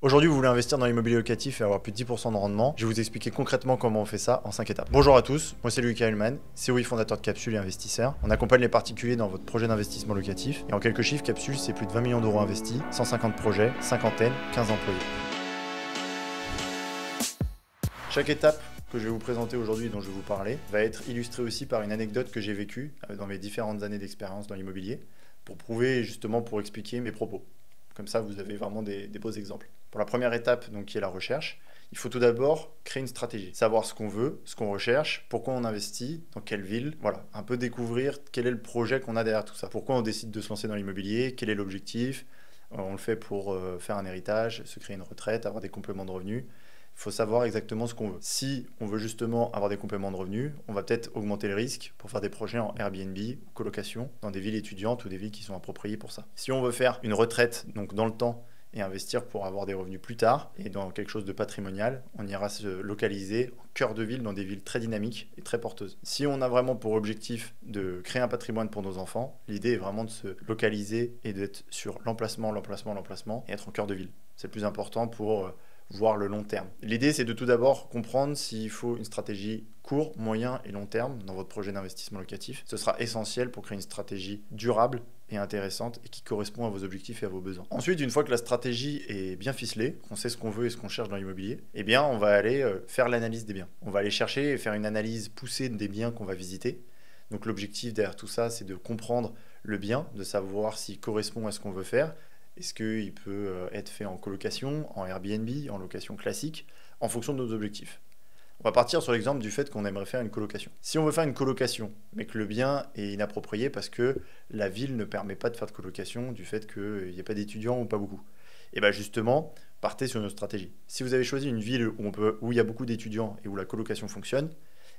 Aujourd'hui, vous voulez investir dans l'immobilier locatif et avoir plus de 10% de rendement. Je vais vous expliquer concrètement comment on fait ça en 5 étapes. Bonjour à tous, moi c'est Lucas Hellman, CEO fondateur de Capsule et investisseur. On accompagne les particuliers dans votre projet d'investissement locatif. Et en quelques chiffres, Capsule, c'est plus de 20 millions d'euros investis, 150 projets, cinquantaine, 15 employés. Chaque étape que je vais vous présenter aujourd'hui et dont je vais vous parler va être illustrée aussi par une anecdote que j'ai vécue dans mes différentes années d'expérience dans l'immobilier pour prouver justement, pour expliquer mes propos. Comme ça, vous avez vraiment des beaux exemples. Pour la première étape, donc, qui est la recherche, il faut tout d'abord créer une stratégie. Savoir ce qu'on veut, ce qu'on recherche, pourquoi on investit, dans quelle ville. Voilà, un peu découvrir quel est le projet qu'on a derrière tout ça. Pourquoi on décide de se lancer dans l'immobilier, quel est l'objectif. On le fait pour faire un héritage, se créer une retraite, avoir des compléments de revenus. Il faut savoir exactement ce qu'on veut. Si on veut justement avoir des compléments de revenus, on va peut-être augmenter le risque pour faire des projets en Airbnb ou colocation dans des villes étudiantes ou des villes qui sont appropriées pour ça. Si on veut faire une retraite, donc dans le temps, et investir pour avoir des revenus plus tard et dans quelque chose de patrimonial, on ira se localiser en cœur de ville dans des villes très dynamiques et très porteuses. Si on a vraiment pour objectif de créer un patrimoine pour nos enfants, l'idée est vraiment de se localiser et d'être sur l'emplacement et être en cœur de ville. C'est le plus important pour voir le long terme. L'idée, c'est de tout d'abord comprendre s'il faut une stratégie court, moyen et long terme dans votre projet d'investissement locatif. Ce sera essentiel pour créer une stratégie durable et intéressante et qui correspond à vos objectifs et à vos besoins. Ensuite, une fois que la stratégie est bien ficelée, qu'on sait ce qu'on veut et ce qu'on cherche dans l'immobilier, eh bien, on va aller faire l'analyse des biens. On va aller chercher et faire une analyse poussée des biens qu'on va visiter. Donc l'objectif derrière tout ça, c'est de comprendre le bien, de savoir s'il correspond à ce qu'on veut faire. Est-ce qu'il peut être fait en colocation, en Airbnb, en location classique, en fonction de nos objectifs. On va partir sur l'exemple du fait qu'on aimerait faire une colocation. Si on veut faire une colocation, mais que le bien est inapproprié parce que la ville ne permet pas de faire de colocation du fait qu'il n'y a pas d'étudiants ou pas beaucoup, et bien justement, partez sur une stratégie. Si vous avez choisi une ville où il y a beaucoup d'étudiants et où la colocation fonctionne,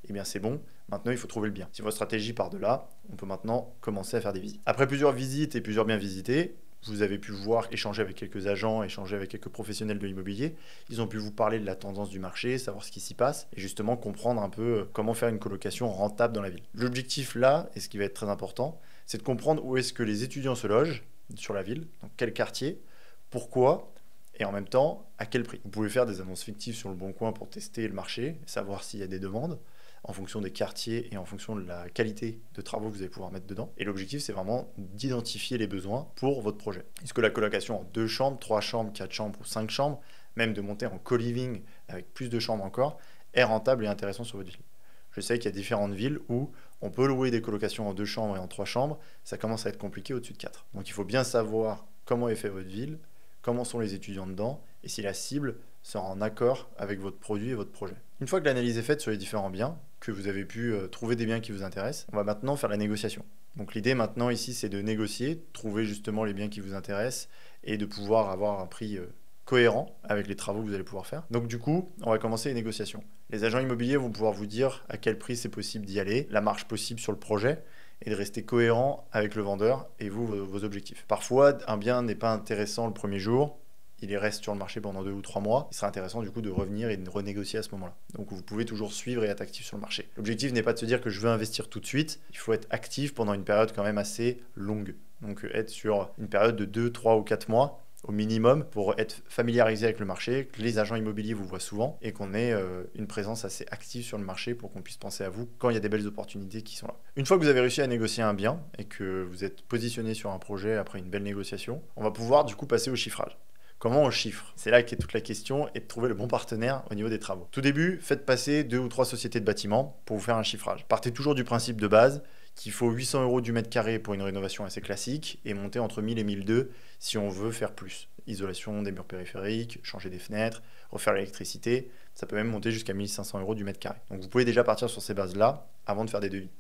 eh bien c'est bon, maintenant il faut trouver le bien. Si votre stratégie part de là, on peut maintenant commencer à faire des visites. Après plusieurs visites et plusieurs biens visités, vous avez pu voir, échanger avec quelques agents, échanger avec quelques professionnels de l'immobilier. Ils ont pu vous parler de la tendance du marché, savoir ce qui s'y passe et justement comprendre un peu comment faire une colocation rentable dans la ville. L'objectif là, et ce qui va être très important, c'est de comprendre où est-ce que les étudiants se logent sur la ville, dans quel quartier, pourquoi et en même temps à quel prix. Vous pouvez faire des annonces fictives sur le Bon Coin pour tester le marché, savoir s'il y a des demandes en fonction des quartiers et en fonction de la qualité de travaux que vous allez pouvoir mettre dedans. Et l'objectif, c'est vraiment d'identifier les besoins pour votre projet. Est-ce que la colocation en 2 chambres, 3 chambres, 4 chambres ou 5 chambres, même de monter en co-living avec plus de chambres encore, est rentable et intéressant sur votre ville? Je sais qu'il y a différentes villes où on peut louer des colocations en 2 chambres et en 3 chambres, ça commence à être compliqué au-dessus de 4. Donc il faut bien savoir comment est fait votre ville, comment sont les étudiants dedans, et si la cible sera en accord avec votre produit et votre projet. Une fois que l'analyse est faite sur les différents biens, que vous avez pu trouver des biens qui vous intéressent, on va maintenant faire la négociation. Donc l'idée maintenant ici, c'est de négocier, trouver justement les biens qui vous intéressent et de pouvoir avoir un prix cohérent avec les travaux que vous allez pouvoir faire. Donc du coup, on va commencer les négociations. Les agents immobiliers vont pouvoir vous dire à quel prix c'est possible d'y aller, la marge possible sur le projet, et de rester cohérent avec le vendeur et vous, vos objectifs. Parfois, un bien n'est pas intéressant le premier jour, il reste sur le marché pendant 2 ou 3 mois, il sera intéressant du coup de revenir et de renégocier à ce moment-là. Donc vous pouvez toujours suivre et être actif sur le marché. L'objectif n'est pas de se dire que je veux investir tout de suite, il faut être actif pendant une période quand même assez longue. Donc être sur une période de 2, 3 ou 4 mois au minimum pour être familiarisé avec le marché, que les agents immobiliers vous voient souvent et qu'on ait une présence assez active sur le marché pour qu'on puisse penser à vous quand il y a des belles opportunités qui sont là. Une fois que vous avez réussi à négocier un bien et que vous êtes positionné sur un projet après une belle négociation, on va pouvoir du coup passer au chiffrage. Comment on chiffre? C'est là qu'est toute la question et de trouver le bon partenaire au niveau des travaux. Tout début, faites passer 2 ou 3 sociétés de bâtiments pour vous faire un chiffrage. Partez toujours du principe de base qu'il faut 800 € du mètre carré pour une rénovation assez classique et monter entre 1000 et 1002 si on veut faire plus. Isolation des murs périphériques, changer des fenêtres, refaire l'électricité, ça peut même monter jusqu'à 1500 € du mètre carré. Donc vous pouvez déjà partir sur ces bases-là avant de faire des devis.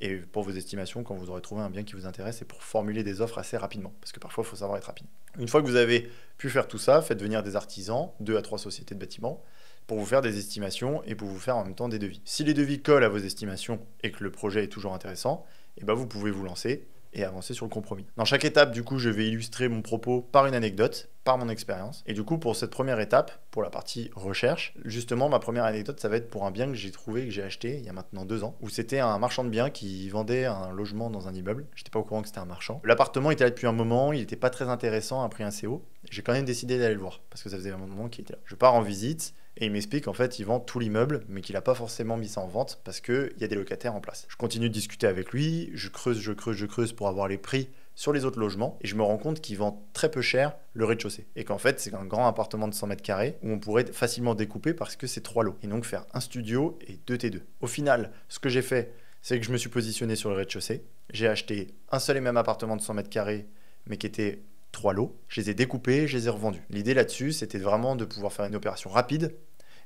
Et pour vos estimations, quand vous aurez trouvé un bien qui vous intéresse, et pour formuler des offres assez rapidement, parce que parfois il faut savoir être rapide. Une fois que vous avez pu faire tout ça, faites venir des artisans, 2 à 3 sociétés de bâtiments, pour vous faire des estimations et pour vous faire en même temps des devis. Si les devis collent à vos estimations et que le projet est toujours intéressant, et ben vous pouvez vous lancer et avancer sur le compromis. Dans chaque étape, du coup, je vais illustrer mon propos par une anecdote, par mon expérience. Et du coup, pour cette première étape, pour la partie recherche, justement, ma première anecdote, ça va être pour un bien que j'ai trouvé, que j'ai acheté il y a maintenant 2 ans, où c'était un marchand de biens qui vendait un logement dans un immeuble. J'étais pas au courant que c'était un marchand. L'appartement était là depuis un moment, il n'était pas très intéressant, a pris un CO. J'ai quand même décidé d'aller le voir, parce que ça faisait un moment qu'il était là. Je pars en visite, et il m'explique qu'en fait, il vend tout l'immeuble, mais qu'il n'a pas forcément mis ça en vente parce qu'il y a des locataires en place. Je continue de discuter avec lui, je creuse pour avoir les prix sur les autres logements, et je me rends compte qu'il vend très peu cher le rez-de-chaussée. Et qu'en fait, c'est un grand appartement de 100 mètres carrés où on pourrait facilement découper parce que c'est 3 lots. Et donc faire un studio et 2 T2. Au final, ce que j'ai fait, c'est que je me suis positionné sur le rez-de-chaussée. J'ai acheté un seul et même appartement de 100 mètres carrés, mais qui était 3 lots. Je les ai découpés, je les ai revendus. L'idée là-dessus, c'était vraiment de pouvoir faire une opération rapide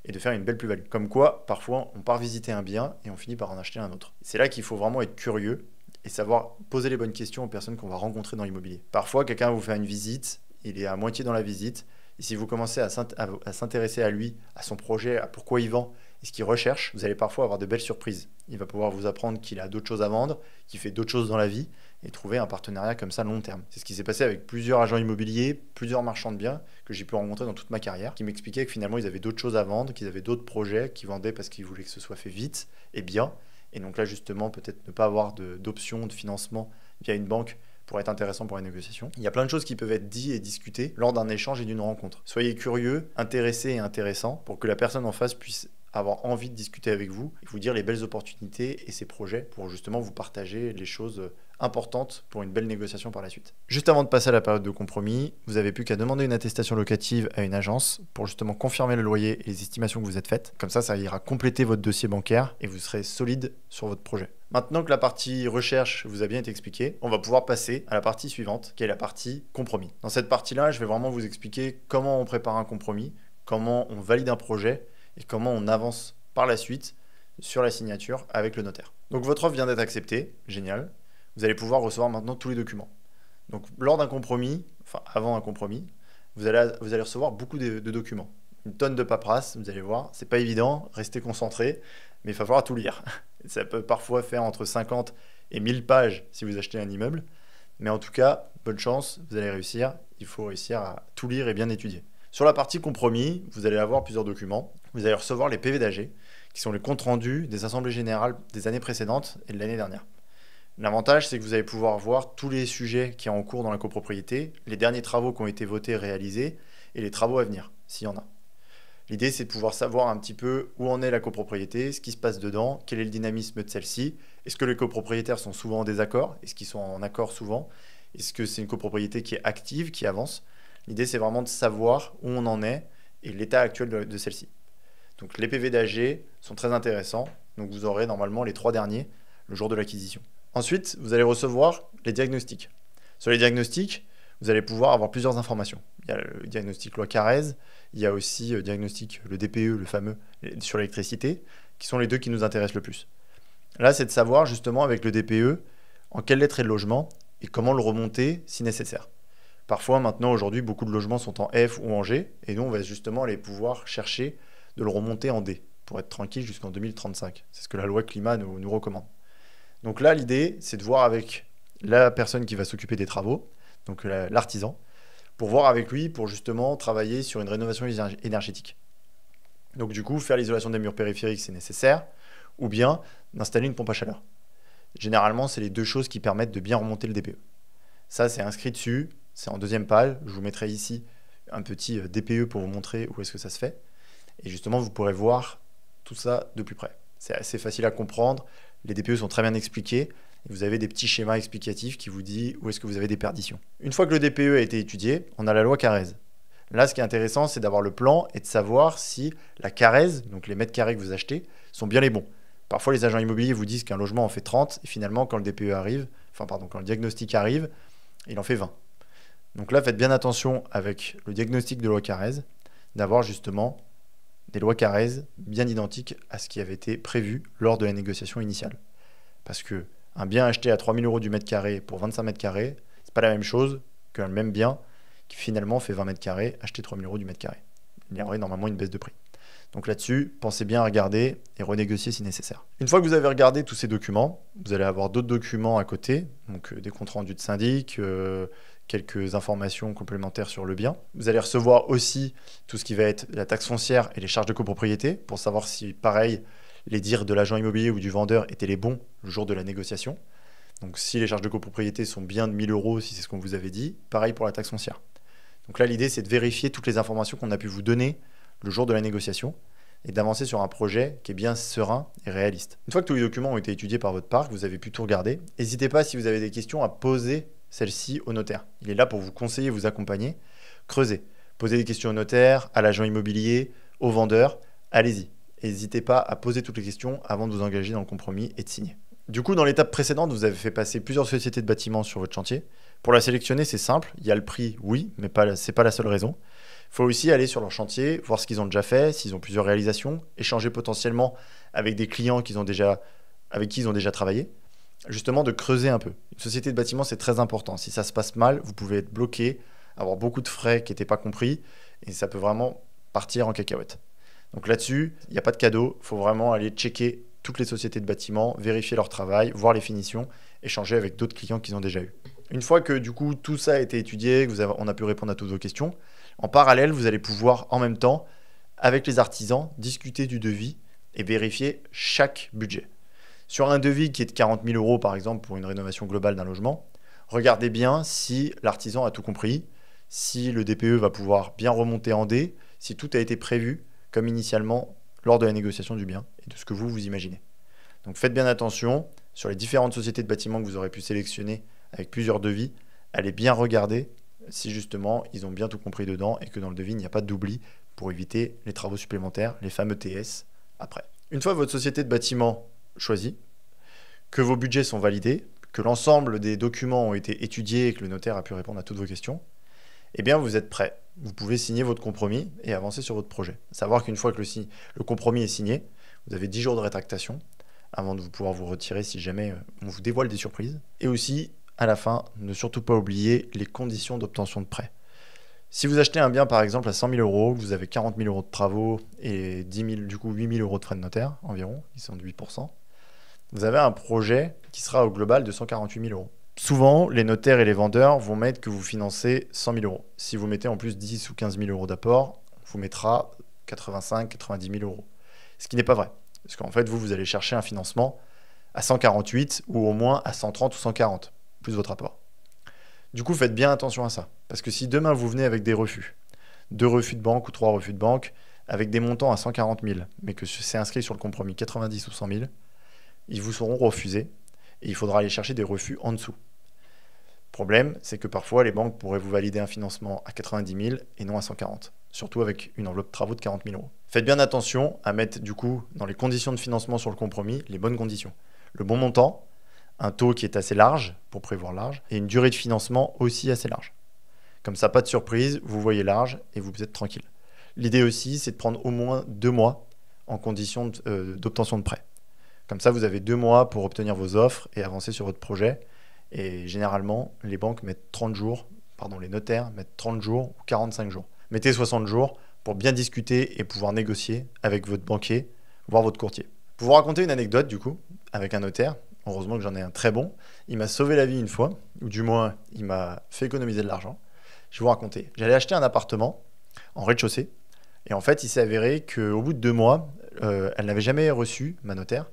et de faire une belle plus-value. Comme quoi, parfois, on part visiter un bien et on finit par en acheter un autre. C'est là qu'il faut vraiment être curieux et savoir poser les bonnes questions aux personnes qu'on va rencontrer dans l'immobilier. Parfois, quelqu'un va vous faire une visite, il est à moitié dans la visite, et si vous commencez à s'intéresser à lui, à son projet, à pourquoi il vend et ce qu'il recherche, vous allez parfois avoir de belles surprises. Il va pouvoir vous apprendre qu'il a d'autres choses à vendre, qu'il fait d'autres choses dans la vie, et trouver un partenariat comme ça long terme. C'est ce qui s'est passé avec plusieurs agents immobiliers, plusieurs marchands de biens que j'ai pu rencontrer dans toute ma carrière, qui m'expliquaient que finalement ils avaient d'autres choses à vendre, qu'ils avaient d'autres projets, qu'ils vendaient parce qu'ils voulaient que ce soit fait vite et bien. Et donc là justement, peut-être ne pas avoir d'options de financement via une banque pour être intéressant pour une négociation. Il y a plein de choses qui peuvent être dites et discutées lors d'un échange et d'une rencontre. Soyez curieux, intéressés et intéressants pour que la personne en face puisse avoir envie de discuter avec vous, et vous dire les belles opportunités et ses projets pour justement vous partager les choses importantes pour une belle négociation par la suite. Juste avant de passer à la période de compromis, vous n'avez plus qu'à demander une attestation locative à une agence pour justement confirmer le loyer et les estimations que vous êtes faites. Comme ça ira compléter votre dossier bancaire et vous serez solide sur votre projet. Maintenant que la partie recherche vous a bien été expliquée, on va pouvoir passer à la partie suivante, qui est la partie compromis. Dans cette partie-là, je vais vraiment vous expliquer comment on prépare un compromis, comment on valide un projet, et comment on avance par la suite sur la signature avec le notaire. Donc votre offre vient d'être acceptée, génial. Vous allez pouvoir recevoir maintenant tous les documents. Donc lors d'un compromis, enfin avant un compromis, vous allez recevoir beaucoup de documents. Une tonne de paperasse, vous allez voir, c'est pas évident, restez concentrés, mais il va falloir tout lire. Ça peut parfois faire entre 50 et 1000 pages si vous achetez un immeuble, mais en tout cas, bonne chance, vous allez réussir. Il faut réussir à tout lire et bien étudier. Sur la partie compromis, vous allez avoir plusieurs documents. Vous allez recevoir les PV d'AG, qui sont les comptes rendus des assemblées générales des années précédentes et de l'année dernière. L'avantage, c'est que vous allez pouvoir voir tous les sujets qui sont en cours dans la copropriété, les derniers travaux qui ont été votés, réalisés, et les travaux à venir, s'il y en a. L'idée, c'est de pouvoir savoir un petit peu où en est la copropriété, ce qui se passe dedans, quel est le dynamisme de celle-ci, est-ce que les copropriétaires sont souvent en désaccord, est-ce qu'ils sont en accord souvent, est-ce que c'est une copropriété qui est active, qui avance. L'idée, c'est vraiment de savoir où on en est et l'état actuel de celle-ci. Donc les PV d'AG sont très intéressants, donc vous aurez normalement les 3 derniers le jour de l'acquisition. Ensuite, vous allez recevoir les diagnostics. Sur les diagnostics, vous allez pouvoir avoir plusieurs informations. Il y a le diagnostic loi Carrez, il y a aussi le diagnostic, le DPE, le fameux, sur l'électricité, qui sont les deux qui nous intéressent le plus. Là, c'est de savoir justement avec le DPE en quelle lettre est le logement et comment le remonter si nécessaire. Parfois, maintenant, aujourd'hui, beaucoup de logements sont en F ou en G, et nous, on va justement aller pouvoir chercher de le remonter en D, pour être tranquille jusqu'en 2035. C'est ce que la loi climat nous recommande. Donc là, l'idée, c'est de voir avec la personne qui va s'occuper des travaux, donc l'artisan, pour voir avec lui, pour justement travailler sur une rénovation énergétique. Donc du coup, faire l'isolation des murs périphériques, c'est nécessaire, ou bien d'installer une pompe à chaleur. Généralement, c'est les deux choses qui permettent de bien remonter le DPE. Ça, c'est inscrit dessus, c'est en deuxième page. Je vous mettrai ici un petit DPE pour vous montrer où est-ce que ça se fait. Et justement, vous pourrez voir tout ça de plus près. C'est assez facile à comprendre. Les DPE sont très bien expliqués. Et vous avez des petits schémas explicatifs qui vous disent où est-ce que vous avez des perditions. Une fois que le DPE a été étudié, on a la loi Carrez. Là, ce qui est intéressant, c'est d'avoir le plan et de savoir si la Carrez, donc les mètres carrés que vous achetez, sont bien les bons. Parfois, les agents immobiliers vous disent qu'un logement en fait 30 et finalement, quand le DPE arrive, quand le diagnostic arrive, il en fait 20. Donc là, faites bien attention avec le diagnostic de loi Carrez, d'avoir justement des lois Carrez bien identiques à ce qui avait été prévu lors de la négociation initiale. Parce qu'un bien acheté à 3 000 € du mètre carré pour 25 mètres carrés, ce n'est pas la même chose qu'un même bien qui finalement fait 20 mètres carrés acheté 3 000 € du mètre carré. Il y aurait normalement une baisse de prix. Donc là-dessus, pensez bien à regarder et renégocier si nécessaire. Une fois que vous avez regardé tous ces documents, vous allez avoir d'autres documents à côté, donc des comptes rendus de syndic, quelques informations complémentaires sur le bien. Vous allez recevoir aussi tout ce qui va être la taxe foncière et les charges de copropriété pour savoir si, pareil, les dires de l'agent immobilier ou du vendeur étaient les bons le jour de la négociation. Donc si les charges de copropriété sont bien de 1 000 €, si c'est ce qu'on vous avait dit, pareil pour la taxe foncière. Donc là, l'idée, c'est de vérifier toutes les informations qu'on a pu vous donner le jour de la négociation et d'avancer sur un projet qui est bien serein et réaliste. Une fois que tous les documents ont été étudiés par votre part, que vous avez pu tout regarder, n'hésitez pas, si vous avez des questions, à poser celles-ci au notaire. Il est là pour vous conseiller, vous accompagner. Creusez. Posez des questions au notaire, à l'agent immobilier, au vendeur. Allez-y. N'hésitez pas à poser toutes les questions avant de vous engager dans le compromis et de signer. Du coup, dans l'étape précédente, vous avez fait passer plusieurs sociétés de bâtiments sur votre chantier. Pour la sélectionner, c'est simple. Il y a le prix, oui, mais ce n'est pas la seule raison. Il faut aussi aller sur leur chantier, voir ce qu'ils ont déjà fait, s'ils ont plusieurs réalisations, échanger potentiellement avec des clients avec qui ils ont déjà travaillé, justement de creuser un peu. Une société de bâtiment, c'est très important. Si ça se passe mal, vous pouvez être bloqué, avoir beaucoup de frais qui n'étaient pas compris, et ça peut vraiment partir en cacahuète. Donc là-dessus, il n'y a pas de cadeau, il faut vraiment aller checker toutes les sociétés de bâtiments, vérifier leur travail, voir les finitions, échanger avec d'autres clients qu'ils ont déjà eu. Une fois que du coup tout ça a été étudié, on a pu répondre à toutes vos questions, en parallèle, vous allez pouvoir en même temps, avec les artisans, discuter du devis et vérifier chaque budget. Sur un devis qui est de 40 000 € par exemple pour une rénovation globale d'un logement, regardez bien si l'artisan a tout compris, si le DPE va pouvoir bien remonter en D, si tout a été prévu comme initialement lors de la négociation du bien et de ce que vous imaginez. Donc faites bien attention sur les différentes sociétés de bâtiments que vous aurez pu sélectionner avec plusieurs devis, allez bien regarder si justement ils ont bien tout compris dedans et que dans le devis il n'y a pas d'oubli pour éviter les travaux supplémentaires, les fameux TS après. Une fois votre société de bâtiment choisie, que vos budgets sont validés, que l'ensemble des documents ont été étudiés et que le notaire a pu répondre à toutes vos questions, eh bien vous êtes prêt. Vous pouvez signer votre compromis et avancer sur votre projet. Savoir qu'une fois que le compromis est signé, vous avez 10 jours de rétractation avant de pouvoir vous retirer si jamais on vous dévoile des surprises. Et aussi, à la fin, ne surtout pas oublier les conditions d'obtention de prêt. Si vous achetez un bien par exemple à 100 000 €, vous avez 40 000 € de travaux et 8 000 € de frais de notaire environ, ils sont de 8%, vous avez un projet qui sera au global de 148 000 €. Souvent, les notaires et les vendeurs vont mettre que vous financez 100 000 €. Si vous mettez en plus 10 ou 15 000 € d'apport, on vous mettra 85 90 000 €. Ce qui n'est pas vrai. Parce qu'en fait, vous allez chercher un financement à 148 ou au moins à 130 ou 140, plus votre apport. Du coup, faites bien attention à ça. Parce que si demain, vous venez avec des refus, 2 refus de banque ou 3 refus de banque, avec des montants à 140 000, mais que c'est inscrit sur le compromis 90 ou 100 000, ils vous seront refusés et il faudra aller chercher des refus en dessous. Le problème, c'est que parfois, les banques pourraient vous valider un financement à 90 000 et non à 140, surtout avec une enveloppe de travaux de 40 000 €. Faites bien attention à mettre du coup dans les conditions de financement sur le compromis les bonnes conditions. Le bon montant, un taux qui est assez large, pour prévoir large, et une durée de financement aussi assez large. Comme ça, pas de surprise, vous voyez large et vous êtes tranquille. L'idée aussi, c'est de prendre au moins 2 mois en condition d'obtention de prêt. Comme ça, vous avez 2 mois pour obtenir vos offres et avancer sur votre projet. Et généralement, les banques mettent 30 jours, les notaires mettent 30 jours ou 45 jours. Mettez 60 jours pour bien discuter et pouvoir négocier avec votre banquier, voire votre courtier. Pour vous raconter une anecdote, du coup, avec un notaire, heureusement que j'en ai un très bon, il m'a sauvé la vie une fois, ou du moins, il m'a fait économiser de l'argent. Je vais vous raconter. J'allais acheter un appartement en rez-de-chaussée, et en fait, il s'est avéré qu'au bout de 2 mois, elle n'avait jamais reçu, ma notaire,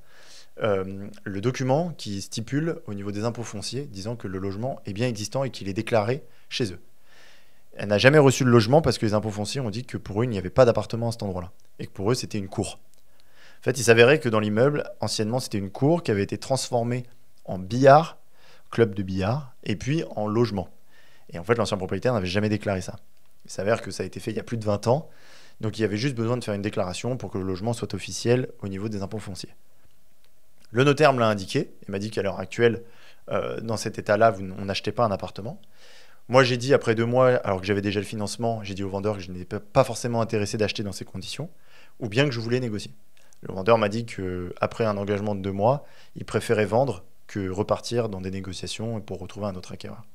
le document qui stipule au niveau des impôts fonciers disant que le logement est bien existant et qu'il est déclaré chez eux. Elle n'a jamais reçu le logement parce que les impôts fonciers ont dit que pour eux, il n'y avait pas d'appartement à cet endroit-là et que pour eux, c'était une cour. En fait, il s'avérait que dans l'immeuble, anciennement, c'était une cour qui avait été transformée en billard, club de billard, et puis en logement. Et en fait, l'ancien propriétaire n'avait jamais déclaré ça. Il s'avère que ça a été fait il y a plus de 20 ans, donc il y avait juste besoin de faire une déclaration pour que le logement soit officiel au niveau des impôts fonciers. Le notaire me l'a indiqué, il m'a dit qu'à l'heure actuelle, dans cet état-là, on n'achetait pas un appartement. Moi, j'ai dit, après 2 mois, alors que j'avais déjà le financement, j'ai dit au vendeur que je n'étais pas forcément intéressé d'acheter dans ces conditions, ou bien que je voulais négocier. Le vendeur m'a dit qu'après un engagement de 2 mois, il préférait vendre que repartir dans des négociations pour retrouver un autre acquéreur.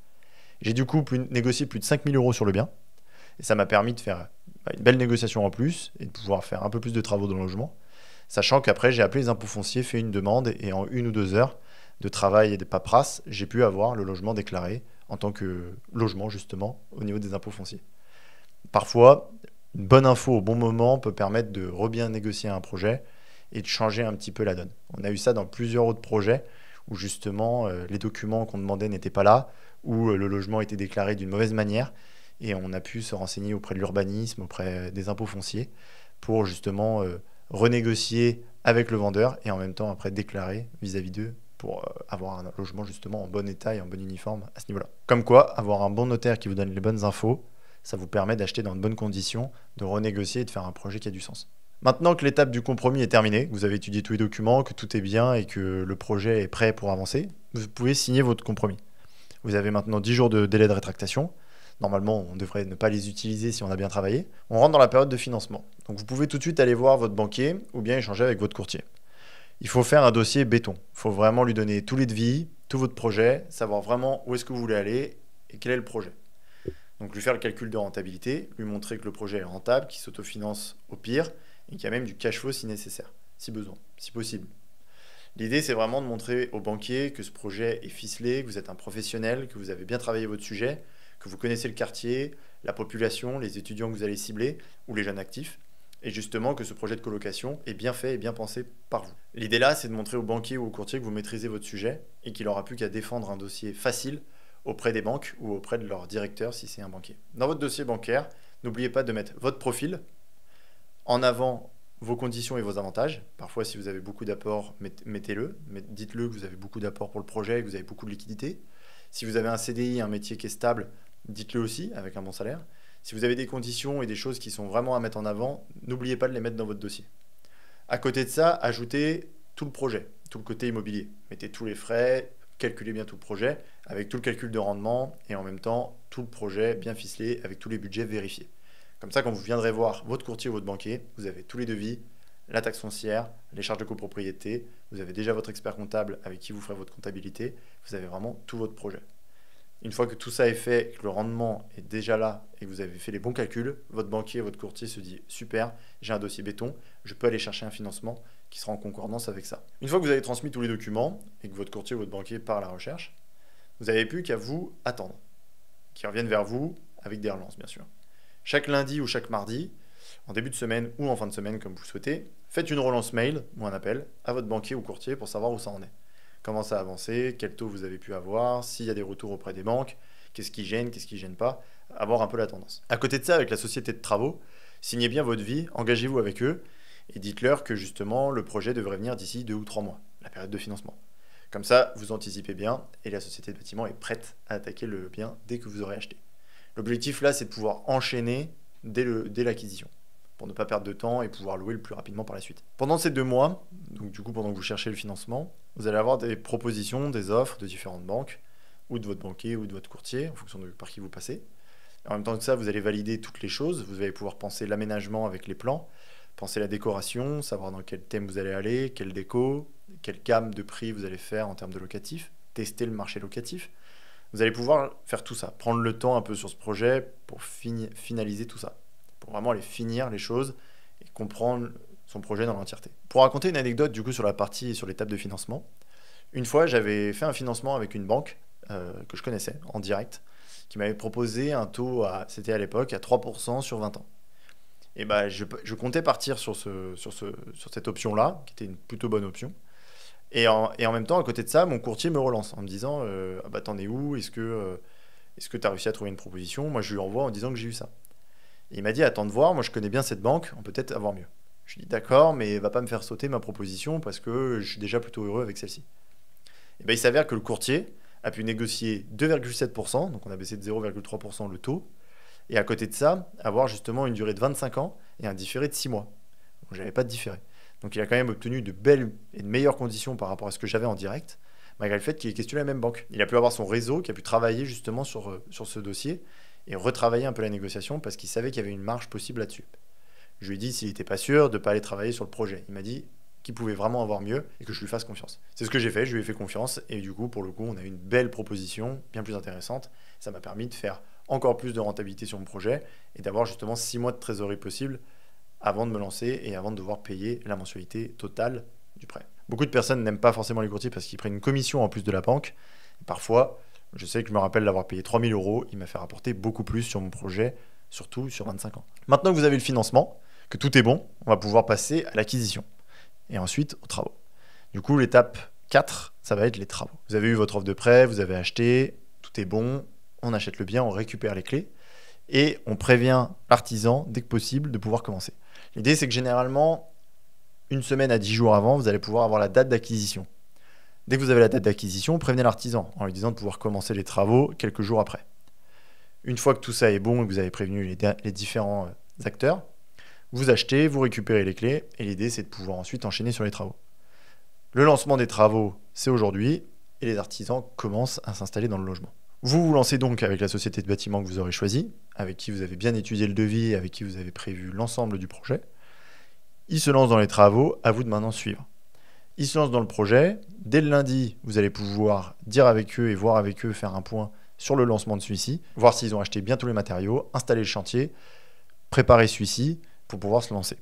J'ai du coup négocié plus de 5 000 € sur le bien, et ça m'a permis de faire une belle négociation en plus et de pouvoir faire un peu plus de travaux dans le logement. Sachant qu'après, j'ai appelé les impôts fonciers, fait une demande et en 1 ou 2 heures de travail et de paperasse, j'ai pu avoir le logement déclaré en tant que logement justement au niveau des impôts fonciers. Parfois, une bonne info au bon moment peut permettre de bien négocier un projet et de changer un petit peu la donne. On a eu ça dans plusieurs autres projets où justement les documents qu'on demandait n'étaient pas là, où le logement était déclaré d'une mauvaise manière et on a pu se renseigner auprès de l'urbanisme, auprès des impôts fonciers pour justement renégocier avec le vendeur et en même temps après déclarer vis-à-vis d'eux pour avoir un logement justement en bon état et en bon uniforme à ce niveau-là. Comme quoi, avoir un bon notaire qui vous donne les bonnes infos, ça vous permet d'acheter dans de bonnes conditions, de renégocier et de faire un projet qui a du sens. Maintenant que l'étape du compromis est terminée, que vous avez étudié tous les documents, que tout est bien et que le projet est prêt pour avancer, vous pouvez signer votre compromis. Vous avez maintenant 10 jours de délai de rétractation. Normalement, on devrait ne pas les utiliser si on a bien travaillé. On rentre dans la période de financement. Donc vous pouvez tout de suite aller voir votre banquier ou bien échanger avec votre courtier. Il faut faire un dossier béton. Il faut vraiment lui donner tous les devis, tout votre projet, savoir vraiment où est-ce que vous voulez aller et quel est le projet. Donc lui faire le calcul de rentabilité, lui montrer que le projet est rentable, qu'il s'autofinance au pire et qu'il y a même du cash flow si nécessaire, si besoin, si possible. L'idée, c'est vraiment de montrer au banquier que ce projet est ficelé, que vous êtes un professionnel, que vous avez bien travaillé votre sujet, que vous connaissez le quartier, la population, les étudiants que vous allez cibler ou les jeunes actifs, et justement que ce projet de colocation est bien fait et bien pensé par vous. L'idée là, c'est de montrer au banquier ou au courtier que vous maîtrisez votre sujet et qu'il n'aura plus qu'à défendre un dossier facile auprès des banques ou auprès de leur directeur si c'est un banquier. Dans votre dossier bancaire, n'oubliez pas de mettre votre profil, en avant vos conditions et vos avantages. Parfois, si vous avez beaucoup d'apports, mettez-le. Dites-le que vous avez beaucoup d'apports pour le projet et que vous avez beaucoup de liquidité. Si vous avez un CDI, un métier qui est stable, dites-le aussi avec un bon salaire. Si vous avez des conditions et des choses qui sont vraiment à mettre en avant, n'oubliez pas de les mettre dans votre dossier. À côté de ça, ajoutez tout le projet, tout le côté immobilier. Mettez tous les frais, calculez bien tout le projet, avec tout le calcul de rendement et en même temps tout le projet bien ficelé avec tous les budgets vérifiés. Comme ça, quand vous viendrez voir votre courtier ou votre banquier, vous avez tous les devis, la taxe foncière, les charges de copropriété, vous avez déjà votre expert comptable avec qui vous ferez votre comptabilité, vous avez vraiment tout votre projet. Une fois que tout ça est fait, que le rendement est déjà là et que vous avez fait les bons calculs, votre banquier, votre courtier se dit super, j'ai un dossier béton, je peux aller chercher un financement qui sera en concordance avec ça. Une fois que vous avez transmis tous les documents et que votre courtier ou votre banquier part à la recherche, vous n'avez plus qu'à vous attendre, qu'ils reviennent vers vous avec des relances bien sûr. Chaque lundi ou chaque mardi, en début de semaine ou en fin de semaine comme vous souhaitez, faites une relance mail ou un appel à votre banquier ou courtier pour savoir où ça en est. Comment ça a avancé, quel taux vous avez pu avoir, s'il y a des retours auprès des banques, qu'est-ce qui gêne pas, avoir un peu la tendance. À côté de ça, avec la société de travaux, signez bien votre vie, engagez-vous avec eux et dites-leur que justement le projet devrait venir d'ici 2 ou 3 mois, la période de financement. Comme ça, vous anticipez bien et la société de bâtiment est prête à attaquer le bien dès que vous aurez acheté. L'objectif là, c'est de pouvoir enchaîner dès l'acquisition, pour ne pas perdre de temps et pouvoir louer le plus rapidement par la suite. Pendant ces 2 mois, donc du coup pendant que vous cherchez le financement, vous allez avoir des propositions, des offres de différentes banques, ou de votre banquier ou de votre courtier, en fonction de par qui vous passez. En même temps que ça, vous allez valider toutes les choses, vous allez pouvoir penser l'aménagement avec les plans, penser la décoration, savoir dans quel thème vous allez aller, quelle déco, quelle gamme de prix vous allez faire en termes de locatif, tester le marché locatif. Vous allez pouvoir faire tout ça, prendre le temps un peu sur ce projet pour finaliser tout ça, pour vraiment aller finir les choses et comprendre son projet dans l'entièreté. Pour raconter une anecdote du coup sur l'étape de financement, une fois j'avais fait un financement avec une banque que je connaissais en direct, qui m'avait proposé un taux, c'était à l'époque, à 3% sur 20 ans. Et bah, je comptais partir sur cette option-là, qui était une plutôt bonne option. Et en même temps, à côté de ça, mon courtier me relance en me disant ah bah, t'en es où? Est-ce que tu as réussi à trouver une proposition? Moi, je lui envoie en disant que j'ai eu ça. Et il m'a dit attends de voir, moi je connais bien cette banque, on peut peut-être avoir mieux. Je lui dis d'accord, mais va pas me faire sauter ma proposition parce que je suis déjà plutôt heureux avec celle-ci. Et ben, il s'avère que le courtier a pu négocier 2,7%, donc on a baissé de 0,3% le taux, et à côté de ça, avoir justement une durée de 25 ans et un différé de 6 mois. Donc j'avais pas de différé. Donc il a quand même obtenu de belles et de meilleures conditions par rapport à ce que j'avais en direct, malgré le fait qu'il ait questionné la même banque. Il a pu avoir son réseau qui a pu travailler justement sur ce dossier et retravailler un peu la négociation parce qu'il savait qu'il y avait une marge possible là-dessus. Je lui ai dit s'il n'était pas sûr de ne pas aller travailler sur le projet. Il m'a dit qu'il pouvait vraiment avoir mieux et que je lui fasse confiance. C'est ce que j'ai fait, je lui ai fait confiance et du coup, pour le coup, on a eu une belle proposition, bien plus intéressante. Ça m'a permis de faire encore plus de rentabilité sur mon projet et d'avoir justement 6 mois de trésorerie possible avant de me lancer et avant de devoir payer la mensualité totale du prêt. Beaucoup de personnes n'aiment pas forcément les courtiers parce qu'ils prennent une commission en plus de la banque. Et parfois, je sais que je me rappelle d'avoir payé 3 000 €, il m'a fait rapporter beaucoup plus sur mon projet, surtout sur 25 ans. Maintenant que vous avez le financement, que tout est bon, on va pouvoir passer à l'acquisition et ensuite aux travaux. Du coup, l'étape 4, ça va être les travaux. Vous avez eu votre offre de prêt, vous avez acheté, tout est bon, on achète le bien, on récupère les clés et on prévient l'artisan dès que possible de pouvoir commencer. L'idée, c'est que généralement, une semaine à 10 jours avant, vous allez pouvoir avoir la date d'acquisition. Dès que vous avez la date d'acquisition, prévenez l'artisan en lui disant de pouvoir commencer les travaux quelques jours après. Une fois que tout ça est bon et que vous avez prévenu les différents acteurs, vous achetez, vous récupérez les clés et l'idée, c'est de pouvoir ensuite enchaîner sur les travaux. Le lancement des travaux, c'est aujourd'hui et les artisans commencent à s'installer dans le logement. Vous vous lancez donc avec la société de bâtiment que vous aurez choisie, avec qui vous avez bien étudié le devis, avec qui vous avez prévu l'ensemble du projet. Ils se lancent dans les travaux, à vous de maintenant suivre. Ils se lancent dans le projet. Dès le lundi, vous allez pouvoir dire avec eux et voir avec eux, faire un point sur le lancement de celui-ci, voir s'ils ont acheté bien tous les matériaux, installer le chantier, préparer celui-ci pour pouvoir se lancer.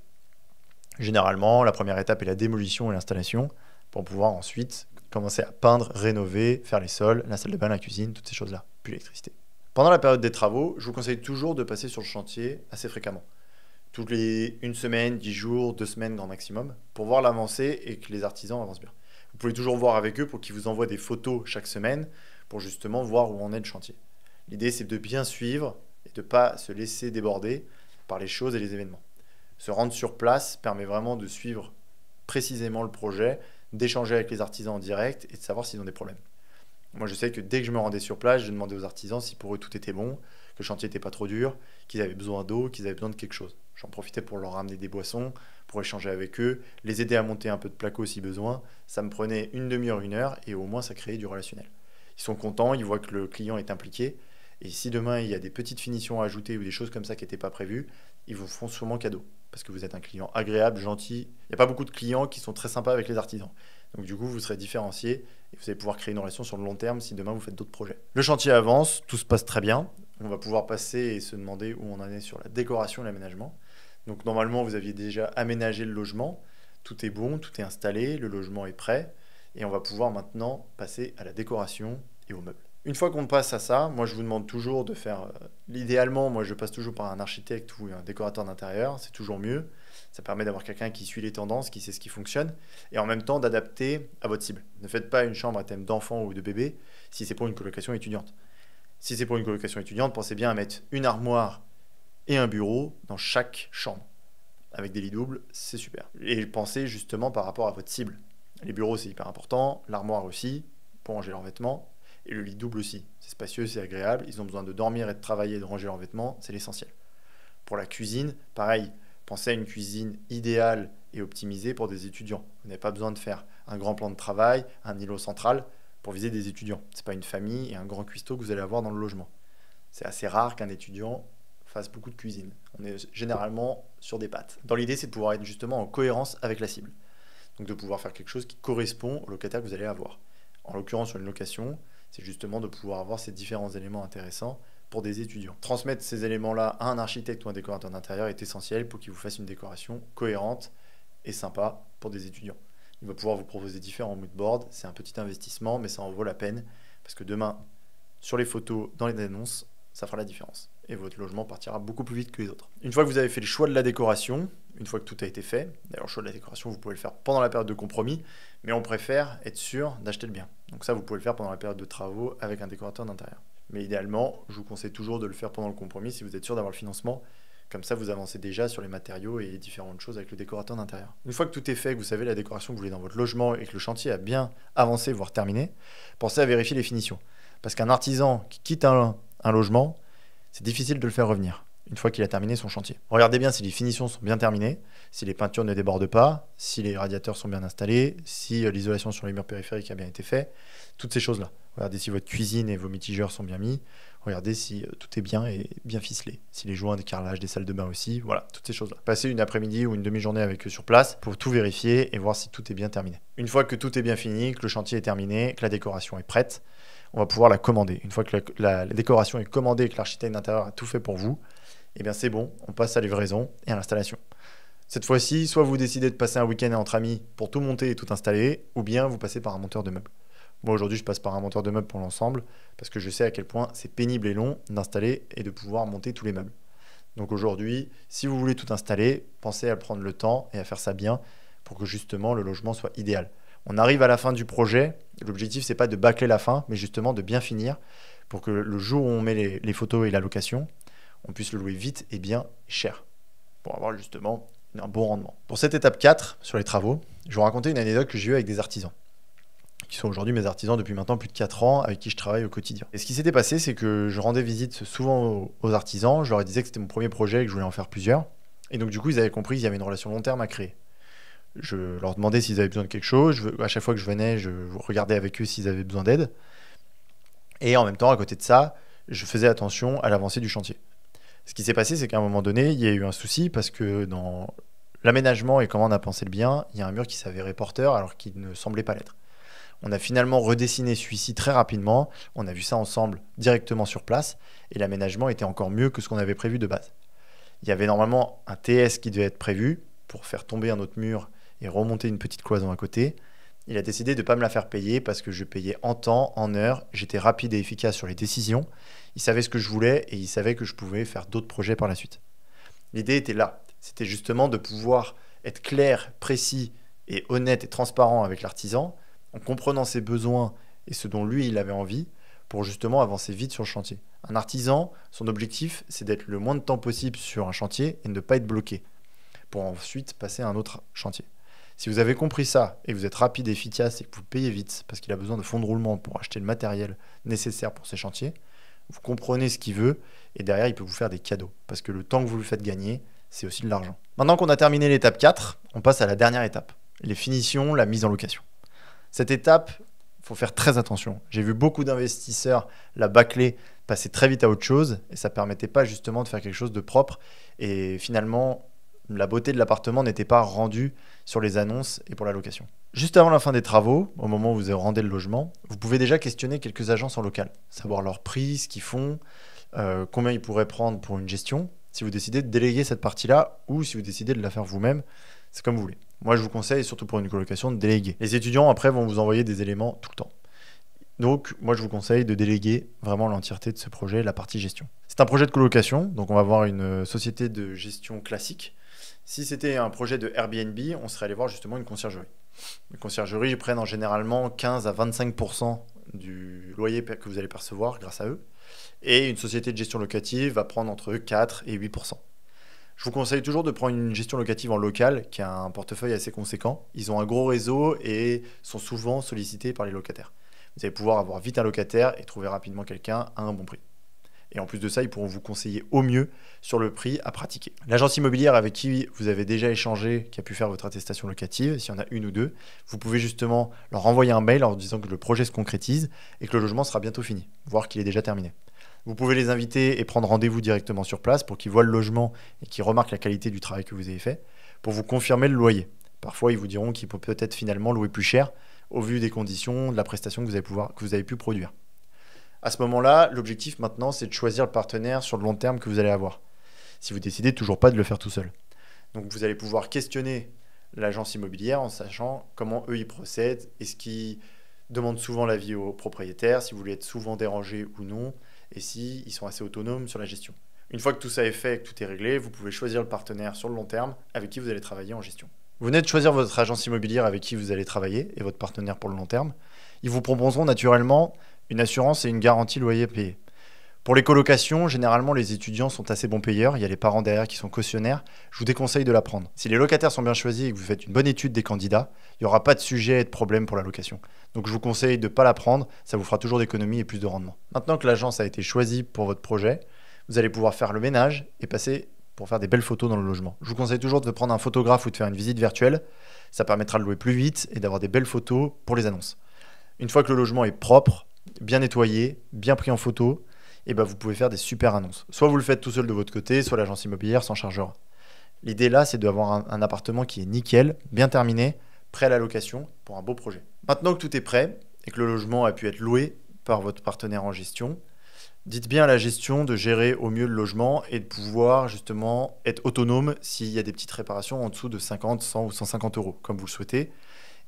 Généralement, la première étape est la démolition et l'installation pour pouvoir ensuite commencer à peindre, rénover, faire les sols, la salle de bain, la cuisine, toutes ces choses-là, puis l'électricité. Pendant la période des travaux, je vous conseille toujours de passer sur le chantier assez fréquemment. Toutes les 1 semaine, 10 jours, 2 semaines grand maximum, pour voir l'avancée et que les artisans avancent bien. Vous pouvez toujours voir avec eux pour qu'ils vous envoient des photos chaque semaine pour justement voir où en est le chantier. L'idée, c'est de bien suivre et de ne pas se laisser déborder par les choses et les événements. Se rendre sur place permet vraiment de suivre précisément le projet, d'échanger avec les artisans en direct et de savoir s'ils ont des problèmes. Moi, je sais que dès que je me rendais sur place, je demandais aux artisans si pour eux tout était bon, que le chantier n'était pas trop dur, qu'ils avaient besoin d'eau, qu'ils avaient besoin de quelque chose. J'en profitais pour leur ramener des boissons, pour échanger avec eux, les aider à monter un peu de placo si besoin. Ça me prenait une demi-heure, 1 heure, et au moins ça créait du relationnel. Ils sont contents, ils voient que le client est impliqué, et si demain il y a des petites finitions à ajouter ou des choses comme ça qui n'étaient pas prévues, ils vous font sûrement cadeau, parce que vous êtes un client agréable, gentil. Il n'y a pas beaucoup de clients qui sont très sympas avec les artisans. Donc du coup, vous serez différencié et vous allez pouvoir créer une relation sur le long terme si demain vous faites d'autres projets. Le chantier avance, tout se passe très bien. On va pouvoir passer et se demander où on en est sur la décoration et l'aménagement. Donc normalement, vous aviez déjà aménagé le logement. Tout est bon, tout est installé, le logement est prêt. Et on va pouvoir maintenant passer à la décoration et aux meubles. Une fois qu'on passe à ça, moi je vous demande toujours de faire... L'idéalement, moi je passe toujours par un architecte ou un décorateur d'intérieur, c'est toujours mieux. Ça permet d'avoir quelqu'un qui suit les tendances, qui sait ce qui fonctionne, et en même temps d'adapter à votre cible. Ne faites pas une chambre à thème d'enfant ou de bébé si c'est pour une colocation étudiante. Si c'est pour une colocation étudiante, pensez bien à mettre une armoire et un bureau dans chaque chambre. Avec des lits doubles, c'est super. Et pensez justement par rapport à votre cible. Les bureaux, c'est hyper important, l'armoire aussi, pour ranger leurs vêtements, et le lit double aussi. C'est spacieux, c'est agréable, ils ont besoin de dormir et de travailler et de ranger leurs vêtements, c'est l'essentiel. Pour la cuisine, pareil, pensez à une cuisine idéale et optimisée pour des étudiants. Vous n'avez pas besoin de faire un grand plan de travail, un îlot central pour viser des étudiants. Ce n'est pas une famille et un grand cuistot que vous allez avoir dans le logement. C'est assez rare qu'un étudiant fasse beaucoup de cuisine. On est généralement sur des pattes. Dans l'idée, c'est de pouvoir être justement en cohérence avec la cible. Donc de pouvoir faire quelque chose qui correspond au locataire que vous allez avoir. En l'occurrence, sur une location, c'est justement de pouvoir avoir ces différents éléments intéressants pour des étudiants. Transmettre ces éléments-là à un architecte ou un décorateur d'intérieur est essentiel pour qu'il vous fasse une décoration cohérente et sympa pour des étudiants. Il va pouvoir vous proposer différents moodboards, c'est un petit investissement, mais ça en vaut la peine, parce que demain, sur les photos, dans les annonces, ça fera la différence. Et votre logement partira beaucoup plus vite que les autres. Une fois que vous avez fait le choix de la décoration, une fois que tout a été fait, d'ailleurs le choix de la décoration, vous pouvez le faire pendant la période de compromis, mais on préfère être sûr d'acheter le bien. Donc ça, vous pouvez le faire pendant la période de travaux avec un décorateur d'intérieur. Mais idéalement, je vous conseille toujours de le faire pendant le compromis si vous êtes sûr d'avoir le financement. Comme ça, vous avancez déjà sur les matériaux et les différentes choses avec le décorateur d'intérieur. Une fois que tout est fait, que vous savez la décoration que vous voulez dans votre logement et que le chantier a bien avancé, voire terminé, pensez à vérifier les finitions. Parce qu'un artisan qui quitte un logement, c'est difficile de le faire revenir une fois qu'il a terminé son chantier. Regardez bien si les finitions sont bien terminées, si les peintures ne débordent pas, si les radiateurs sont bien installés, si l'isolation sur les murs périphériques a bien été faite, toutes ces choses-là. Regardez si votre cuisine et vos mitigeurs sont bien mis, regardez si tout est bien et bien ficelé, si les joints de carrelage des salles de bain aussi, voilà, toutes ces choses-là. Passez une après-midi ou une demi-journée avec eux sur place pour tout vérifier et voir si tout est bien terminé. Une fois que tout est bien fini, que le chantier est terminé, que la décoration est prête, on va pouvoir la commander. Une fois que la décoration est commandée et que l'architecte d'intérieur a tout fait pour vous, eh bien c'est bon, on passe à la livraison et à l'installation. Cette fois-ci, soit vous décidez de passer un week-end entre amis pour tout monter et tout installer, ou bien vous passez par un monteur de meubles. Moi aujourd'hui, je passe par un monteur de meubles pour l'ensemble, parce que je sais à quel point c'est pénible et long d'installer et de pouvoir monter tous les meubles. Donc aujourd'hui, si vous voulez tout installer, pensez à prendre le temps et à faire ça bien pour que justement le logement soit idéal. On arrive à la fin du projet, l'objectif c'est pas de bâcler la fin, mais justement de bien finir pour que le jour où on met les photos et la location, on puisse le louer vite et bien cher, pour avoir justement un bon rendement. Pour cette étape 4, sur les travaux, je vais vous raconter une anecdote que j'ai eue avec des artisans, qui sont aujourd'hui mes artisans depuis maintenant plus de 4 ans, avec qui je travaille au quotidien. Et ce qui s'était passé, c'est que je rendais visite souvent aux artisans, je leur disais que c'était mon premier projet et que je voulais en faire plusieurs, et donc du coup ils avaient compris qu'il y avait une relation long terme à créer. Je leur demandais s'ils avaient besoin de quelque chose, à chaque fois que je venais, je regardais avec eux s'ils avaient besoin d'aide, et en même temps, à côté de ça, je faisais attention à l'avancée du chantier. Ce qui s'est passé, c'est qu'à un moment donné, il y a eu un souci parce que dans l'aménagement et comment on a pensé le bien, il y a un mur qui s'avérait porteur alors qu'il ne semblait pas l'être. On a finalement redessiné celui-ci très rapidement, on a vu ça ensemble directement sur place et l'aménagement était encore mieux que ce qu'on avait prévu de base. Il y avait normalement un TS qui devait être prévu pour faire tomber un autre mur et remonter une petite cloison à côté. Il a décidé de ne pas me la faire payer parce que je payais en temps, en heure, j'étais rapide et efficace sur les décisions. Il savait ce que je voulais et il savait que je pouvais faire d'autres projets par la suite. L'idée était là, c'était justement de pouvoir être clair, précis et honnête et transparent avec l'artisan en comprenant ses besoins et ce dont lui il avait envie pour justement avancer vite sur le chantier. Un artisan, son objectif c'est d'être le moins de temps possible sur un chantier et de ne pas être bloqué pour ensuite passer à un autre chantier. Si vous avez compris ça et que vous êtes rapide et efficace et que vous payez vite parce qu'il a besoin de fonds de roulement pour acheter le matériel nécessaire pour ses chantiers, vous comprenez ce qu'il veut et derrière il peut vous faire des cadeaux parce que le temps que vous lui faites gagner, c'est aussi de l'argent. Maintenant qu'on a terminé l'étape 4, on passe à la dernière étape, les finitions, la mise en location. Cette étape, il faut faire très attention. J'ai vu beaucoup d'investisseurs la bâcler, passer très vite à autre chose et ça ne permettait pas justement de faire quelque chose de propre et finalement la beauté de l'appartement n'était pas rendue sur les annonces et pour la location. Juste avant la fin des travaux, au moment où vous rendez le logement, vous pouvez déjà questionner quelques agences en local, savoir leur prix, ce qu'ils font, combien ils pourraient prendre pour une gestion, si vous décidez de déléguer cette partie-là ou si vous décidez de la faire vous-même, c'est comme vous voulez. Moi, je vous conseille, surtout pour une colocation, de déléguer. Les étudiants, après, vont vous envoyer des éléments tout le temps. Donc, moi, je vous conseille de déléguer vraiment l'entièreté de ce projet, la partie gestion. C'est un projet de colocation, donc on va avoir une société de gestion classique. Si c'était un projet de Airbnb, on serait allé voir justement une conciergerie. Les conciergeries prennent généralement 15 à 25% du loyer que vous allez percevoir grâce à eux. Et une société de gestion locative va prendre entre 4 et 8%. Je vous conseille toujours de prendre une gestion locative en local qui a un portefeuille assez conséquent. Ils ont un gros réseau et sont souvent sollicités par les locataires. Vous allez pouvoir avoir vite un locataire et trouver rapidement quelqu'un à un bon prix. Et en plus de ça, ils pourront vous conseiller au mieux sur le prix à pratiquer. L'agence immobilière avec qui vous avez déjà échangé, qui a pu faire votre attestation locative, s'il y en a une ou deux, vous pouvez justement leur envoyer un mail en leur disant que le projet se concrétise et que le logement sera bientôt fini, voire qu'il est déjà terminé. Vous pouvez les inviter et prendre rendez-vous directement sur place pour qu'ils voient le logement et qu'ils remarquent la qualité du travail que vous avez fait, pour vous confirmer le loyer. Parfois, ils vous diront qu'ils peuvent peut-être finalement louer plus cher au vu des conditions, de la prestation que vous avez pu produire. À ce moment-là, l'objectif maintenant, c'est de choisir le partenaire sur le long terme que vous allez avoir. Si vous décidez toujours pas de le faire tout seul. Donc vous allez pouvoir questionner l'agence immobilière en sachant comment eux ils procèdent, est-ce qu'ils demandent souvent l'avis au propriétaire, si vous voulez être souvent dérangé ou non, et s'ils sont assez autonomes sur la gestion. Une fois que tout ça est fait et que tout est réglé, vous pouvez choisir le partenaire sur le long terme avec qui vous allez travailler en gestion. Vous venez de choisir votre agence immobilière avec qui vous allez travailler et votre partenaire pour le long terme. Ils vous proposeront naturellement une assurance et une garantie loyer payé. Pour les colocations, généralement les étudiants sont assez bons payeurs, il y a les parents derrière qui sont cautionnaires, je vous déconseille de la prendre. Si les locataires sont bien choisis et que vous faites une bonne étude des candidats, il n'y aura pas de sujet et de problème pour la location. Donc je vous conseille de ne pas la prendre, ça vous fera toujours d'économies et plus de rendement. Maintenant que l'agence a été choisie pour votre projet, vous allez pouvoir faire le ménage et passer pour faire des belles photos dans le logement. Je vous conseille toujours de prendre un photographe ou de faire une visite virtuelle, ça permettra de louer plus vite et d'avoir des belles photos pour les annonces. Une fois que le logement est propre, bien nettoyé, bien pris en photo, et vous pouvez faire des super annonces. Soit vous le faites tout seul de votre côté, soit l'agence immobilière s'en chargera. L'idée là, c'est d'avoir un appartement qui est nickel, bien terminé, prêt à la location pour un beau projet. Maintenant que tout est prêt et que le logement a pu être loué, par votre partenaire en gestion. Dites bien à la gestion de gérer au mieux le logement et de pouvoir justement être autonome s'il y a des petites réparations en dessous de 50, 100 ou 150 euros, comme vous le souhaitez,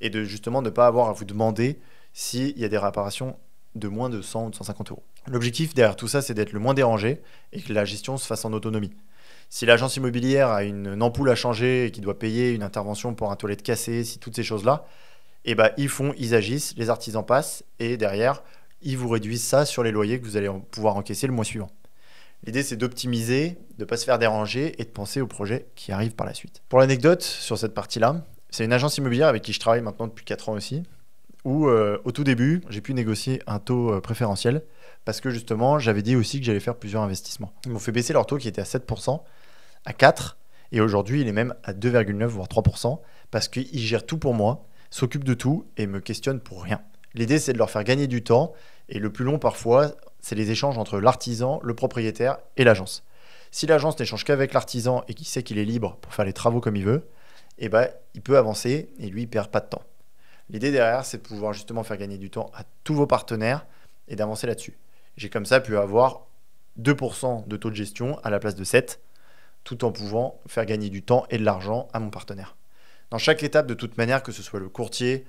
et de justement ne pas avoir à vous demander s'il y a des réparations de moins de 100 ou de 150 euros. L'objectif derrière tout ça, c'est d'être le moins dérangé et que la gestion se fasse en autonomie. Si l'agence immobilière a une ampoule à changer et qu'il doit payer une intervention pour un toilette cassé, si toutes ces choses-là, eh ben, ils agissent, les artisans passent et derrière, ils vous réduisent ça sur les loyers que vous allez pouvoir encaisser le mois suivant. L'idée, c'est d'optimiser, de ne pas se faire déranger et de penser aux projets qui arrivent par la suite. Pour l'anecdote sur cette partie-là, c'est une agence immobilière avec qui je travaille maintenant depuis 4 ans aussi, où au tout début, j'ai pu négocier un taux préférentiel parce que justement, j'avais dit aussi que j'allais faire plusieurs investissements. Ils m'ont fait baisser leur taux qui était à 7%, à 4%, et aujourd'hui, il est même à 2,9 voire 3% parce qu'ils gèrent tout pour moi, s'occupent de tout et me questionnent pour rien. L'idée, c'est de leur faire gagner du temps et le plus long parfois, c'est les échanges entre l'artisan, le propriétaire et l'agence. Si l'agence n'échange qu'avec l'artisan et qu'il sait qu'il est libre pour faire les travaux comme il veut, eh ben, il peut avancer et lui, il ne perd pas de temps. L'idée derrière, c'est de pouvoir justement faire gagner du temps à tous vos partenaires et d'avancer là-dessus. J'ai comme ça pu avoir 2% de taux de gestion à la place de 7%, tout en pouvant faire gagner du temps et de l'argent à mon partenaire. Dans chaque étape, de toute manière, que ce soit le courtier,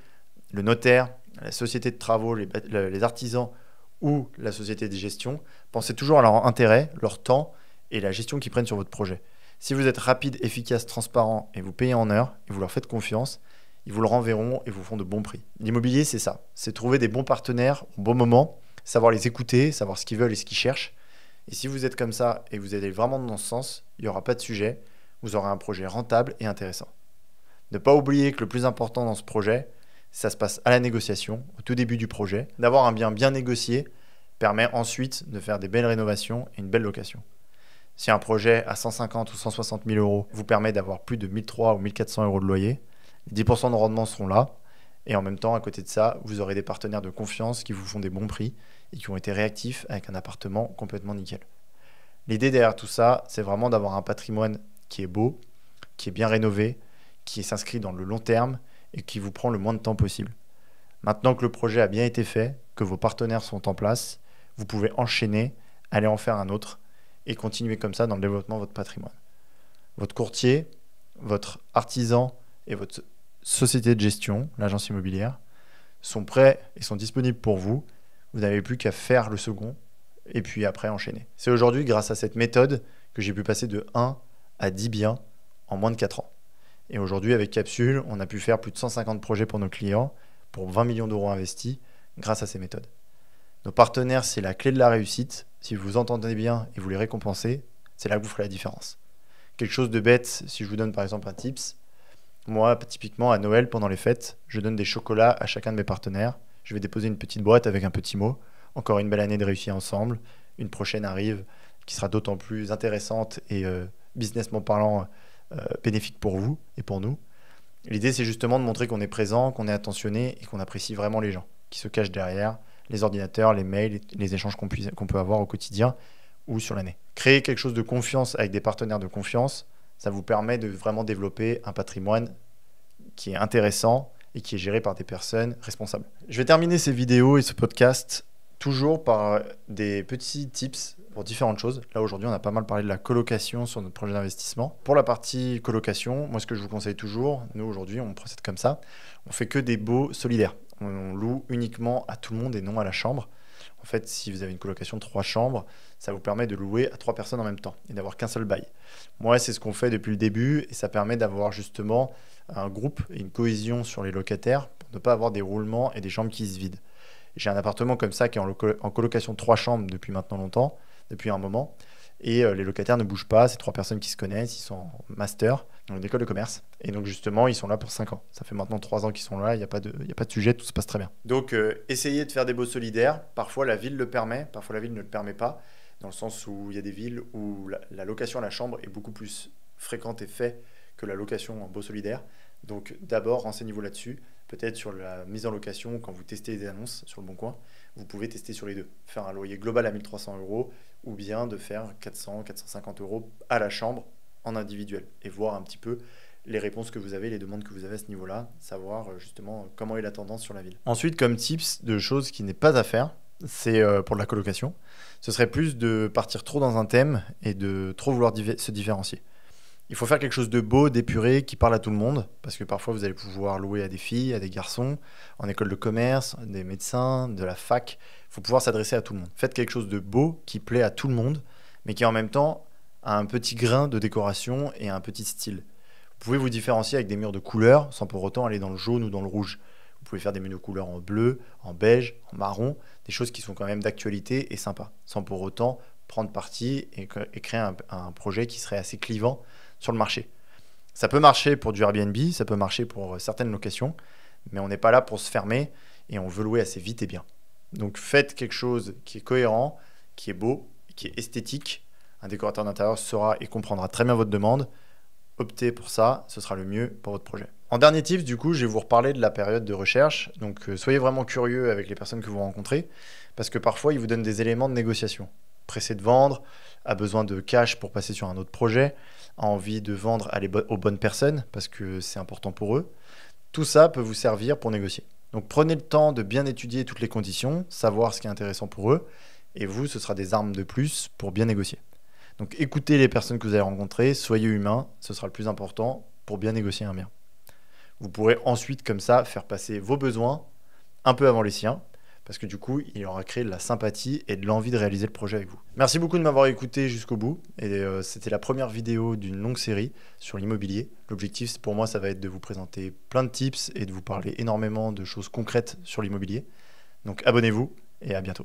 le notaire, la société de travaux, les artisans ou la société de gestion, pensez toujours à leur intérêt, leur temps et la gestion qu'ils prennent sur votre projet. Si vous êtes rapide, efficace, transparent et vous payez en heure et vous leur faites confiance, ils vous le renverront et vous font de bons prix. L'immobilier, c'est ça. C'est trouver des bons partenaires au bon moment, savoir les écouter, savoir ce qu'ils veulent et ce qu'ils cherchent. Et si vous êtes comme ça et vous allez vraiment dans ce sens, il n'y aura pas de sujet. Vous aurez un projet rentable et intéressant. Ne pas oublier que le plus important dans ce projet, ça se passe à la négociation, au tout début du projet. D'avoir un bien négocié permet ensuite de faire des belles rénovations et une belle location. Si un projet à 150 ou 160 000 euros vous permet d'avoir plus de 1 300 ou 1 400 euros de loyer, les 10% de rendement seront là. Et en même temps, à côté de ça, vous aurez des partenaires de confiance qui vous font des bons prix et qui ont été réactifs avec un appartement complètement nickel. L'idée derrière tout ça, c'est vraiment d'avoir un patrimoine qui est beau, qui est bien rénové, qui s'inscrit dans le long terme et qui vous prend le moins de temps possible. Maintenant que le projet a bien été fait, que vos partenaires sont en place, vous pouvez enchaîner, aller en faire un autre et continuer comme ça dans le développement de votre patrimoine. Votre courtier, votre artisan et votre société de gestion, l'agence immobilière, sont prêts et sont disponibles pour vous. Vous n'avez plus qu'à faire le second et puis après enchaîner. C'est aujourd'hui grâce à cette méthode que j'ai pu passer de 1 à 10 biens en moins de 4 ans. Et aujourd'hui, avec Capsule, on a pu faire plus de 150 projets pour nos clients, pour 20 millions d'euros investis grâce à ces méthodes. Nos partenaires, c'est la clé de la réussite. Si vous vous entendez bien et vous les récompensez, c'est là que vous ferez la différence. Quelque chose de bête, si je vous donne par exemple un tips, moi, typiquement à Noël, pendant les fêtes, je donne des chocolats à chacun de mes partenaires. Je vais déposer une petite boîte avec un petit mot. Encore une belle année de réussite ensemble. Une prochaine arrive qui sera d'autant plus intéressante et businessment parlant bénéfique pour vous et pour nous. L'idée, c'est justement de montrer qu'on est présent, qu'on est attentionné et qu'on apprécie vraiment les gens qui se cachent derrière les ordinateurs, les mails, les échanges qu'on peut avoir au quotidien ou sur l'année. Créer quelque chose de confiance avec des partenaires de confiance, ça vous permet de vraiment développer un patrimoine qui est intéressant et qui est géré par des personnes responsables. Je vais terminer ces vidéos et ce podcast toujours par des petits tips pour différentes choses. Là, aujourd'hui, on a pas mal parlé de la colocation sur notre projet d'investissement. Pour la partie colocation, moi, ce que je vous conseille toujours, nous, aujourd'hui, on procède comme ça. On fait que des baux solidaires. On loue uniquement à tout le monde et non à la chambre. En fait, si vous avez une colocation de 3 chambres, ça vous permet de louer à 3 personnes en même temps et d'avoir qu'un seul bail. Moi, c'est ce qu'on fait depuis le début et ça permet d'avoir justement un groupe et une cohésion sur les locataires pour ne pas avoir des roulements et des chambres qui se vident. J'ai un appartement comme ça qui est en colocation de 3 chambres depuis maintenant longtemps, depuis un moment. Et les locataires ne bougent pas, c'est 3 personnes qui se connaissent, ils sont en master, dans une école de commerce. Et donc justement, ils sont là pour 5 ans. Ça fait maintenant 3 ans qu'ils sont là, il n'y a pas de sujet, tout se passe très bien. Donc essayez de faire des baux solidaires. Parfois la ville le permet, parfois la ville ne le permet pas, dans le sens où il y a des villes où la location à la chambre est beaucoup plus fréquente et faite que la location en baux solidaire. Donc d'abord, renseignez-vous là-dessus. Peut-être sur la mise en location, quand vous testez des annonces sur le Bon Coin, vous pouvez tester sur les deux. Faire un loyer global à 1 300 € ou bien de faire 400, 450 € à la chambre en individuel et voir un petit peu les réponses que vous avez, les demandes que vous avez à ce niveau-là, savoir justement comment est la tendance sur la ville. Ensuite, comme tips de choses qui n'est pas à faire, c'est pour de la colocation, ce serait plus de partir trop dans un thème et de trop vouloir se différencier. Il faut faire quelque chose de beau, d'épuré, qui parle à tout le monde, parce que parfois vous allez pouvoir louer à des filles, à des garçons, en école de commerce, des médecins, de la fac. Il faut pouvoir s'adresser à tout le monde. Faites quelque chose de beau, qui plaît à tout le monde, mais qui en même temps a un petit grain de décoration et un petit style. Vous pouvez vous différencier avec des murs de couleurs, sans pour autant aller dans le jaune ou dans le rouge. Vous pouvez faire des murs de couleurs en bleu, en beige, en marron, des choses qui sont quand même d'actualité et sympas, sans pour autant prendre parti et créer un projet qui serait assez clivant sur le marché. Ça peut marcher pour du Airbnb, ça peut marcher pour certaines locations, mais on n'est pas là pour se fermer et on veut louer assez vite et bien. Donc faites quelque chose qui est cohérent, qui est beau, qui est esthétique. Un décorateur d'intérieur saura et comprendra très bien votre demande. Optez pour ça, ce sera le mieux pour votre projet. En dernier tips, du coup, je vais vous reparler de la période de recherche. Donc soyez vraiment curieux avec les personnes que vous rencontrez, parce que parfois ils vous donnent des éléments de négociation. Pressé de vendre, a besoin de cash pour passer sur un autre projet, a envie de vendre aux bonnes personnes parce que c'est important pour eux. Tout ça peut vous servir pour négocier. Donc prenez le temps de bien étudier toutes les conditions, savoir ce qui est intéressant pour eux, et vous, ce sera des armes de plus pour bien négocier. Donc écoutez les personnes que vous allez rencontrer, soyez humain, ce sera le plus important pour bien négocier un bien. Vous pourrez ensuite comme ça faire passer vos besoins un peu avant les siens, parce que du coup, il aura créé de la sympathie et de l'envie de réaliser le projet avec vous. Merci beaucoup de m'avoir écouté jusqu'au bout. Et c'était la première vidéo d'une longue série sur l'immobilier. L'objectif, pour moi, ça va être de vous présenter plein de tips et de vous parler énormément de choses concrètes sur l'immobilier. Donc abonnez-vous et à bientôt.